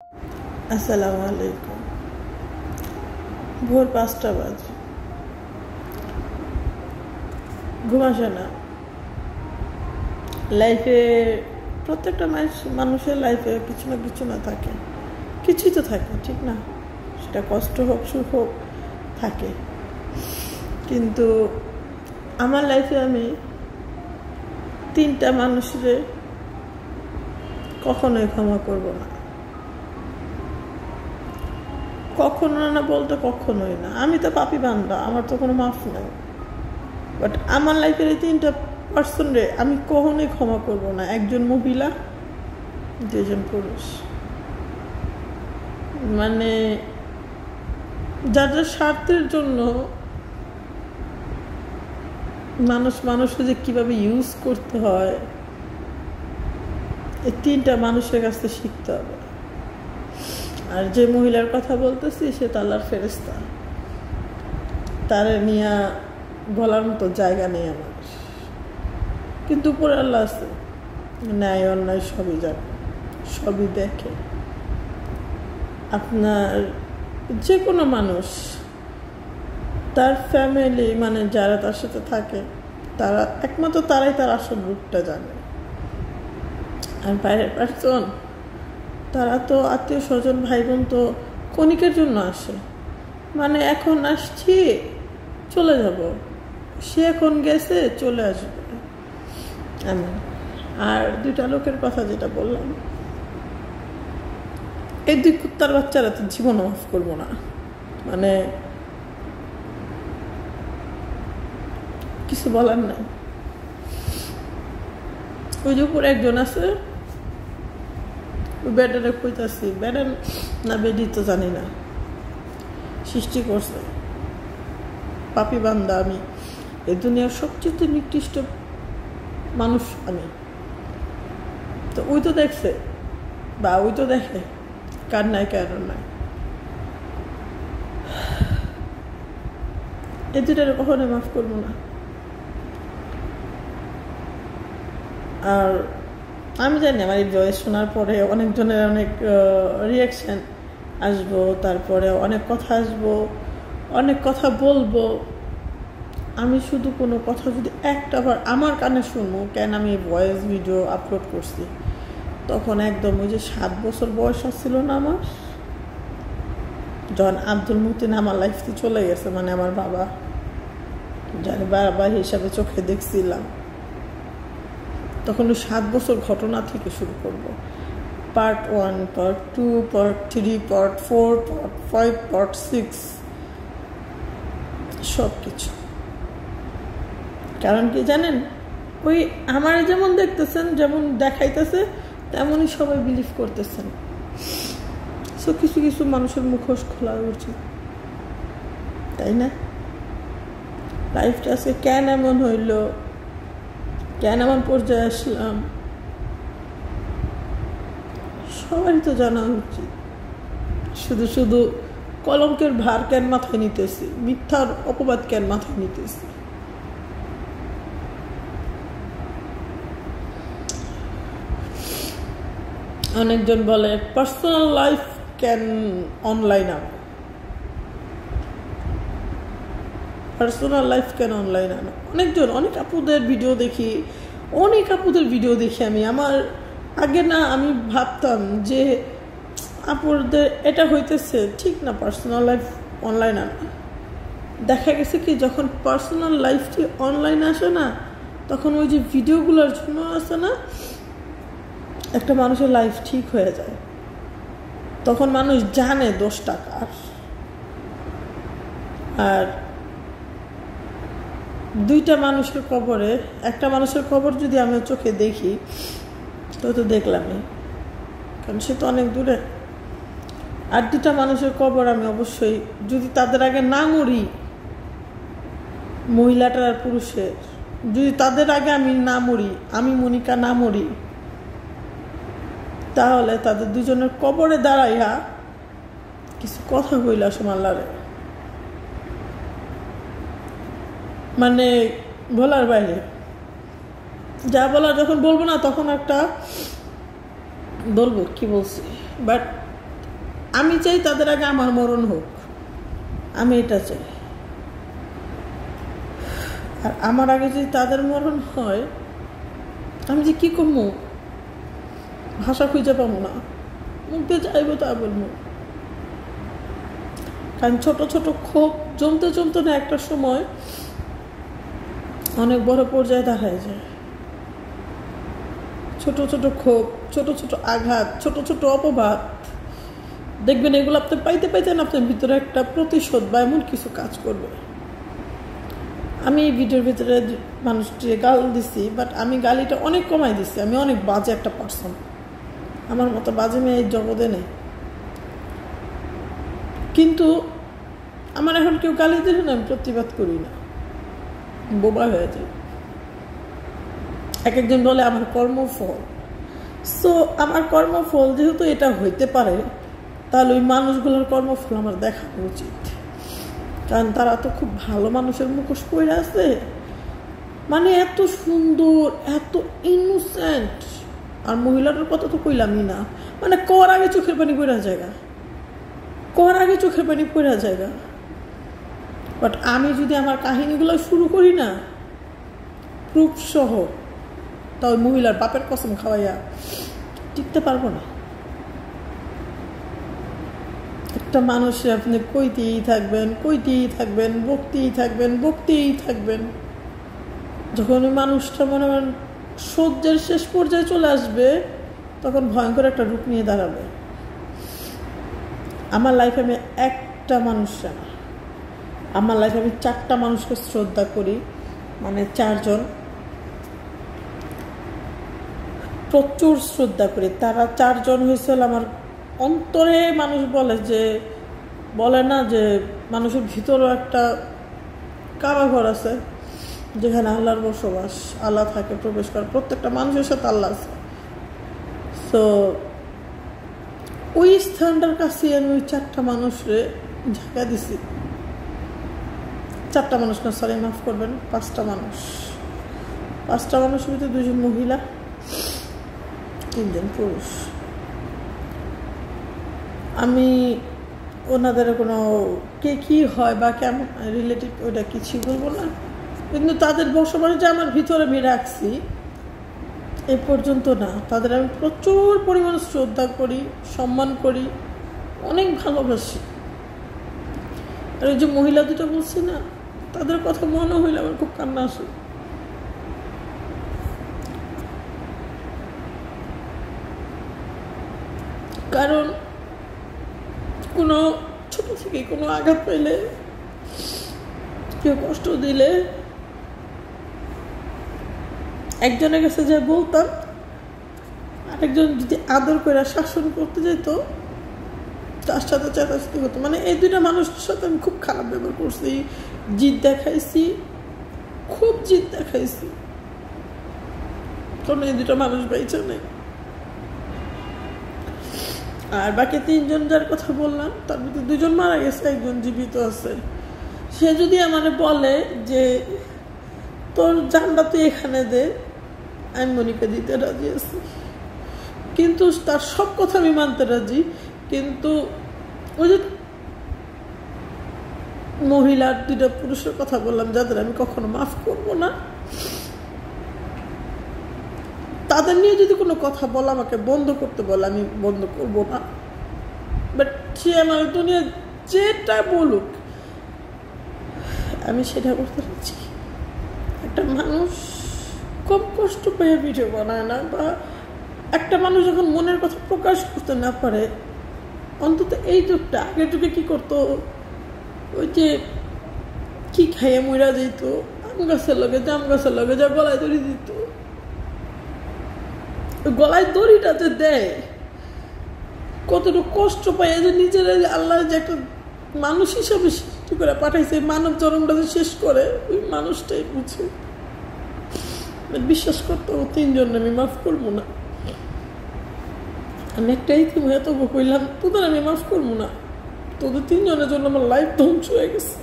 আসসালামু আলাইকুম। ভোর 5টা বাজে, ঘুম আসে না। লাইফে প্রত্যেকটা মানুষের লাইফে কিছু না কিছু না থাকে, কিছুই তো থাকে, ঠিক না? সেটা কষ্ট হোক সুখ হোক থাকে। কিন্তু আমার লাইফে আমি 3টা মানুষের কখনোই ক্ষমা করব না। কখনো না বলতে কখনোই না। আমি তো পাপী বান্দা, আমার তো কোনো মাফ নাই। বাট আমার লাইফের এই 3টা পার্সনরে আমি কখনোই ক্ষমা করব না। একজন মহিলা, 2জন পুরুষ। মানে যাদের স্বার্থের জন্য মানুষকে যে কিভাবে ইউজ করতে হয়, এই 3টা মানুষের কাছ থেকে শিখতে হবে। আর যে মহিলার কথা বলতেছি সে তো আল্লাহর ফেরেশতা, তার নিয়ে বলার মতো জায়গা নেই আমার। কিন্তু উপরে আল্লাহ আছে, ন্যায় অন্যায় সবই জানে, সবই দেখে। আপনার যে কোনো মানুষ, তার ফ্যামিলি মানে যারা তার সাথে থাকে, তারা একমাত্র তারাই তার আসল রূপটা জানে। আর বাইরের পার্সন, তারা তো আত্মীয় স্বজন ভাই বোন তো ক্ষণিকের জন্য আসে। মানে এখন আসছি চলে যাব, সে এখন গেছে চলে আসবে এমন। আর 2টা লোকের কথা যেটা বললাম, এই 2 কুত্তার বাচ্চারা তো জীবনও মাফ করবো না। মানে কিছু বলার নাই। ওই যে উপরে একজন আছে, বেডারে কইতাছি, বেডার না বেডি তো জানি না, সৃষ্টি করছে পাপী বান্দা আমি। এই দুনিয়ার সবচেয়ে নিকৃষ্ট মানুষ আমি। তো ওই তো দেখছে, বা ওই তো দেখে কার নাই কার নাই। এই 2টার কখনো মাফ করবো না। আর আমি জানি আমার এই ভয়েস শোনার পরে অনেকজনের অনেক রিয়াকশান আসবো, তারপরে অনেক কথা আসবো, অনেক কথা বলবো। আমি শুধু কোনো কথা যদি একটাবার আমার কানে শুনবো, কেন আমি ভয়েস ভিডিও আপলোড করছি তখন একদম ওই যে 7 বছর বয়স ছিল না আমার, যখন আব্দুল মতিন আমার লাইফ থেকে চলে গেছে, মানে আমার বাবা, যার বাবা হিসাবে চোখে দেখছিলাম, তখন ওই 7 বছর ঘটনা থেকে শুরু করব। Part 1, part 2, part 3, part 4, part 5, part 6, সব কিছু। কারণ কি জানেন, ওই আমার যেমন দেখতেছেন, যেমন দেখাইতেছে, তেমনই সবাই বিলিভ করতেছেন। সো কিছু কিছু মানুষের মুখোশ খোলা উচিত, তাই না? লাইফটা আজকে কেন এমন হইল, কেন এমন পর্যায়ে আসলাম, সবারই তো জানা উচিত। শুধু শুধু কলঙ্কের ভার কেন মাথায় নিতেছি, মিথ্যার অপবাদ কেন মাথায় নিতেছি? অনেকজন বলে পার্সোনাল লাইফ কেন অনলাইন আনো, পার্সোনাল লাইফ কেন অনলাইন আনো। অনেকজন, অনেক আপুদের ভিডিও দেখি, আমি আমার আগে না আমি ভাবতাম যে আপুদের এটা হইতেছে ঠিক না, পার্সোনাল লাইফ অনলাইন আনা। দেখা গেছে কি, যখন পার্সোনাল লাইফটি অনলাইন আসে না, তখন ওই যে ভিডিওগুলোর জন্য আসে না, একটা মানুষের লাইফ ঠিক হয়ে যায়। তখন মানুষ জানে দোষটা কার। আর 2টা মানুষের কবরে, একটা মানুষের কবর যদি আমি চোখে দেখি তো দেখলামই, কারণ সে তো অনেক দূরে। আর 2টা মানুষের কবর আমি অবশ্যই, যদি তাদের আগে না মরি, মহিলাটার আর পুরুষের, যদি তাদের আগে আমি না মরি, আমি মনিকা না মরি, তাহলে তাদের 2জনের কবরে দাঁড়াইয়া কিছু কথা বইলা আল্লাহরে, মানে বলার বাইরে। যা বলার যখন বলবো না, তখন একটা বলবো কি বলছি, বাট আমি চাই তাদের আগে আমার মরণ হোক, আমি এটা চাই। আর আমার আগে যদি তাদের মরণ হয়, আমি যে কি করবো, ভাষা খুঁজে পাবো না, মুখ দিয়ে যাইবো তা বলবো। কারণ ছোট ছোট ক্ষোভ জমতে জমতে না একটা সময় অনেক বড় পর্যায়ে দাঁড়ায় যায়। ছোট ছোট ক্ষোভ, ছোট ছোট আঘাত, ছোট ছোট অপবাদ, দেখবেন এগুলো আপনি পাইতে পাইতে না আপনার ভিতরে একটা প্রতিশোধ বা এমন কিছু কাজ করবে। আমি এই ভিডিওর ভিতরে মানুষটি গাল দিছি, বাট আমি গালিটা অনেক কমাই দিছি। আমি অনেক বাজে একটা পার্সন, আমার মতো বাজে মেয়ে এই জগতে নেই। কিন্তু আমার এখন কেউ গালি দিলে না, আমি প্রতিবাদ করি না, বোবা হয়ে যায়। এক একজন বলে আমার কর্মফল। সো আমার কর্মফল যেহেতু এটা হইতে পারে, তাহলে ওই মানুষগুলোর কর্মফল আমার দেখানো উচিত। কারণ তারা তো খুব ভালো মানুষের মুখোশ পরে আছে, মানে এত সুন্দর, এত ইনোসেন্ট। আর মহিলাটার কথা তো কইলামই না, মানে কর আগে চোখের পানি পড়া জায়গা, কর আগে চোখের পানি পড়া জায়গা। বাট আমি যদি আমার কাহিনীগুলো শুরু করি না প্রুফ সহ, তা ওই মহিলার বাপের কসম খাওয়াইয়া টিকতে পারবো না। একটা মানুষে আপনি কইতেই থাকবেন, কইতেই থাকবেন, বকতেই থাকবেন, বকতেই থাকবেন। যখন ওই মানুষটা মনে করেন সহ্যের শেষ পর্যায়ে চলে আসবে, তখন ভয়ঙ্কর একটা রূপ নিয়ে দাঁড়াবে। আমার লাইফে আমি একটা মানুষ না, আমার লাইফে আমি 4টা মানুষকে শ্রদ্ধা করি, মানে 4 জন প্রচুর শ্রদ্ধা করি। তারা 4 জন হয়েছিল আমার অন্তরে। মানুষ বলে না যে মানুষের ভিতরেও একটা কারাঘর আছে যেখানে আল্লাহর বসবাস, আল্লাহ থাকে, প্রবেশ করে। প্রত্যেকটা মানুষের সাথে আল্লাহ আছে। সো ওই স্থানটার কাছে আমি ওই 4টা মানুষরে জায়গা দিছি। 4টা মানুষ না, সরি মাফ করবেন, 5টা মানুষ। 5টা মানুষের ভিতরে 2 জন মহিলা, 3 জন পুরুষ। আমি ওনাদের কোনো কে কী হয় বা কেমন রিলেটিভ ওইটা কিছুই বলবো না, কিন্তু তাদের বসবাস যে আমার ভিতরে আমি রাখছি এ পর্যন্ত না। তাদের আমি প্রচুর পরিমাণে শ্রদ্ধা করি, সম্মান করি, অনেক ভালোবাসি। আর ওই যে মহিলা দুটো বলছি না, তাদের কথা মনে হইলে আমার খুব কান্না আসে। কারণ কোনো ছোট থেকে কোনো আঘাত পেলে, কেউ কষ্ট দিলে, একজনের কাছে যা বলতাম, আরেকজন যদি আদর করে শাসন করতে যেত, তার সাথে চেতাচেতি করতো। মানে এই 2টা মানুষের সাথে আমি খুব খারাপ ব্যবহার করছি, জিদ দেখাইছি, খুব জিদ দেখাইছি। কারণ এই 2টা মানুষ বেঁচে নেই। আর বাকি 3 জন যার কথা বললাম, তার ভিতরে 2 জন মারা গেছে, 1 জন জীবিত আছে। সে যদি আমারে বলে যে তোর জানটা তুই এখানে দে, আমি মনিকে দিতে রাজি আছি। কিন্তু তার সব কথা আমি মানতে রাজি। কিন্তু ওই যে মহিলার 2টা পুরুষের কথা বললাম, যাদের আমি কখনো মাফ করবো না, তাদের নিয়ে যদি কোনো কথা বলে, আমাকে বন্ধ করতে বলে, আমি বন্ধ করবো না। বাট সে আমার দুনিয়া যেটা বলুক, আমি সেটা করতে পারছি। একটা মানুষ কম কষ্ট পেয়ে ভিডিও বানায় না, বা একটা মানুষ যখন মনের কথা প্রকাশ করতে না পারে, অন্তত এই যুগটা, আগের যুগে কি করতো, ওই যে কি খাইয়ে মরা যেত, আম গাছের লগে, জাম গাছের লগে যা গলায় দড়ি দিত, গলায় দড়িটা যে দেয়, কতটুকু কষ্ট পায়, যে নিজের আল্লাহ যে একটা মানুষ হিসাবে সৃষ্টি করে পাঠাইছে, মানব জন্মটা যে শেষ করে, ওই মানুষটাই বুঝে। বিশ্বাস করতে 3 জন আমি মাফ করবো না। আমি একটাই তুমি এত কইলাম, তোদের আমি মাফ করবো না। তোদের 3 জনের জন্য আমার লাইফ ধ্বংস হয়ে গেছে।